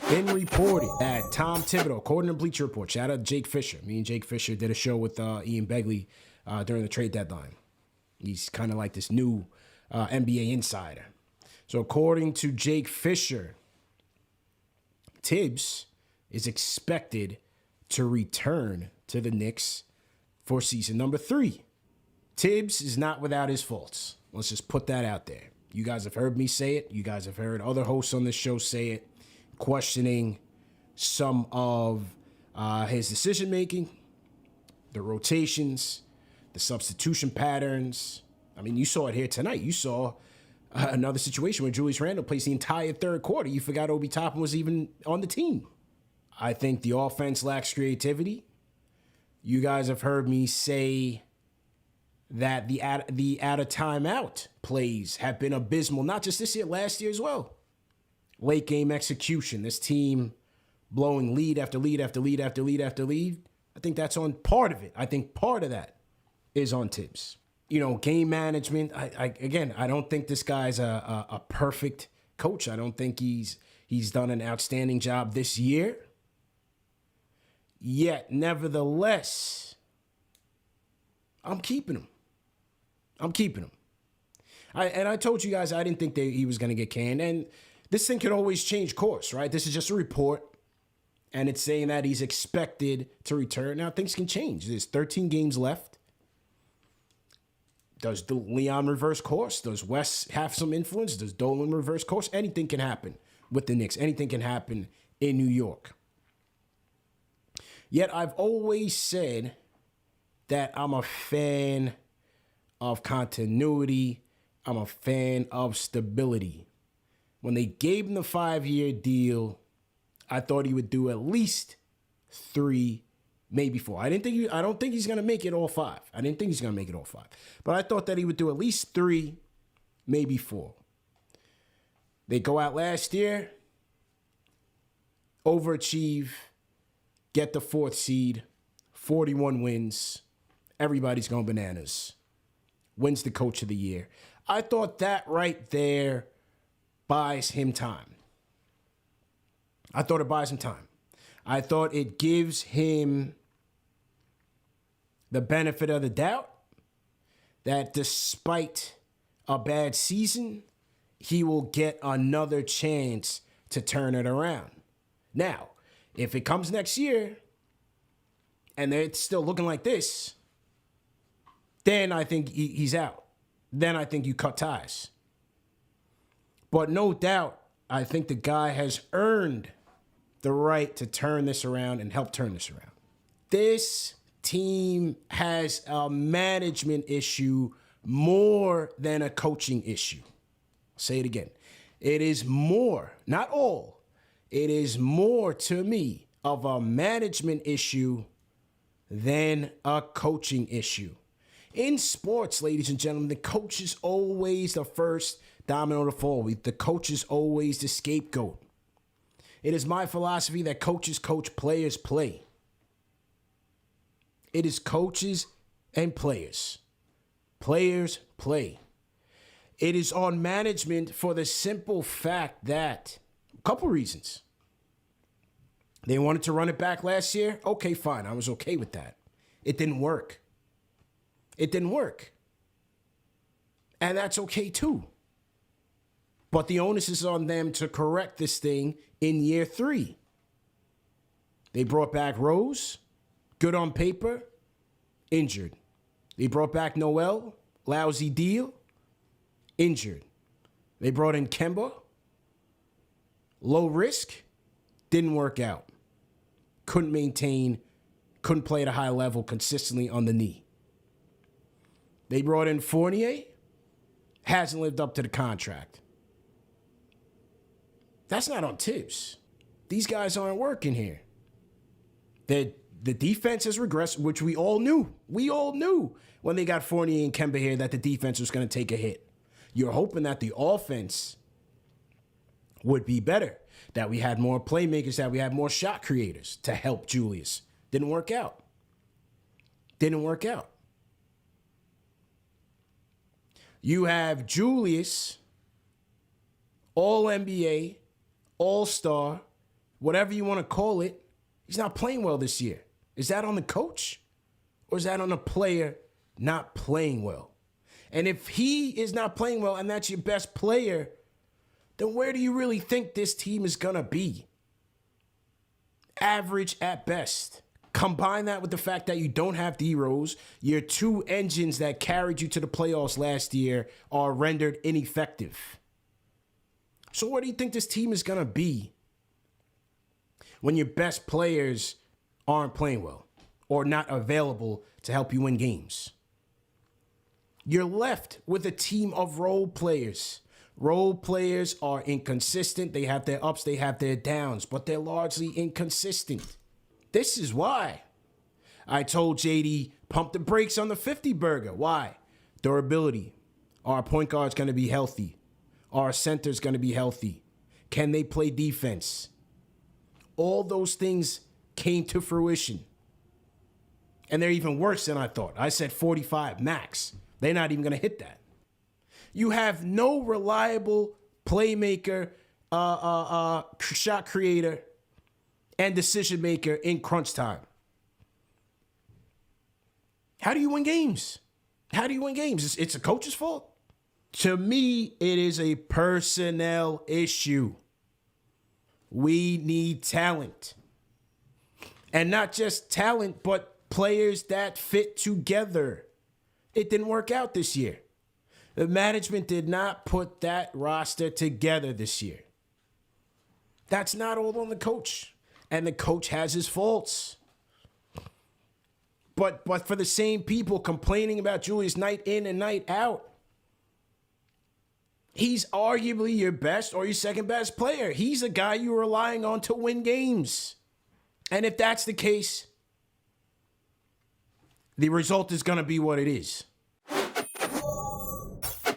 been reported that Tom Thibodeau, according to Bleacher Report, shout out to Jake Fisher. Me and Jake Fisher did a show with Ian Begley during the trade deadline. He's kind of like this new NBA insider. So according to Jake Fisher, Tibbs is expected to return to the Knicks for season number 3. Tibbs is not without his faults. Let's just put that out there. You guys have heard me say it. You guys have heard other hosts on this show say it, questioning some of his decision-making, the rotations, the substitution patterns. I mean, you saw it here tonight. You saw another situation where Julius Randle plays the entire third quarter. You forgot Obi Toppin was even on the team. I think the offense lacks creativity. You guys have heard me say that the out of timeout plays have been abysmal, not just this year, last year as well. Late game execution, this team blowing lead after lead after lead after lead after lead. I think that's on part of it. I think part of that is on Tibbs. You know, game management. I don't think this guy's a perfect coach. I don't think he's done an outstanding job this year. Yet, nevertheless, I'm keeping him. I told you guys I didn't think he was going to get canned. And this thing could always change course, right? This is just a report. And it's saying that he's expected to return. Now, things can change. There's 13 games left. Does Leon reverse course? Does Wes have some influence? Does Dolan reverse course? Anything can happen with the Knicks. Anything can happen in New York. Yet I've always said that I'm a fan of continuity. I'm a fan of stability. When they gave him the 5-year deal, I thought he would do at least 3, maybe 4. I don't think he's going to make it all 5. I didn't think he's going to make it all 5. But I thought that he would do at least 3, maybe 4. They go out last year, overachieve, get the 4th seed, 41 wins. Everybody's going bananas. Wins the coach of the year. I thought that right there buys him time. I thought it buys him time. I thought it gives him the benefit of the doubt that despite a bad season, he will get another chance to turn it around. Now, if it comes next year and it's still looking like this, then I think he's out. Then I think you cut ties. But no doubt, I think the guy has earned the right to turn this around and help turn this around. This team has a management issue more than a coaching issue. I'll say it again. It is more, not all, it is more to me of a management issue than a coaching issue. In sports, ladies and gentlemen, the coach is always the first domino to fall. The coach is always the scapegoat. It is my philosophy that coaches coach, players play. It is coaches and players. Players play. It is on management for the simple fact that, a couple reasons. They wanted to run it back last year. Okay, fine. I was okay with that. It didn't work. It didn't work. And that's okay too. But the onus is on them to correct this thing in year 3. They brought back Rose, good on paper, injured. They brought back Noel, lousy deal, injured. They brought in Kemba, low risk, didn't work out. Couldn't maintain, couldn't play at a high level consistently on the knee. They brought in Fournier, hasn't lived up to the contract. That's not on Tibbs. These guys aren't working here. The defense has regressed, which we all knew. We all knew when they got Fournier and Kemba here that the defense was going to take a hit. You're hoping that the offense would be better, that we had more playmakers, that we had more shot creators to help Julius. Didn't work out. Didn't work out. You have Julius, All-NBA, All-Star, whatever you want to call it, he's not playing well this year. Is that on the coach? Or is that on the player not playing well? And if he is not playing well and that's your best player, then where do you really think this team is going to be? Average at best. Combine that with the fact that you don't have D-Rose. Your two engines that carried you to the playoffs last year are rendered ineffective. So where do you think this team is going to be when your best players aren't playing well or not available to help you win games? You're left with a team of role players. Role players are inconsistent. They have their ups, they have their downs, but they're largely inconsistent. This is why I told JD, pump the brakes on the 50 burger. Why? Durability. Our point guard's going to be healthy. Our center's going to be healthy. Can they play defense? All those things came to fruition. And they're even worse than I thought. I said 45 max. They're not even going to hit that. You have no reliable playmaker, shot creator, and decision maker in crunch time. How do you win games? How do you win games? It's a coach's fault? To me, it is a personnel issue. We need talent. And not just talent, but players that fit together. It didn't work out this year. The management did not put that roster together this year. That's not all on the coach. And the coach has his faults. But for the same people complaining about Julius night in and night out, he's arguably your best or your second best player. He's a guy you're relying on to win games. And if that's the case, the result is going to be what it is.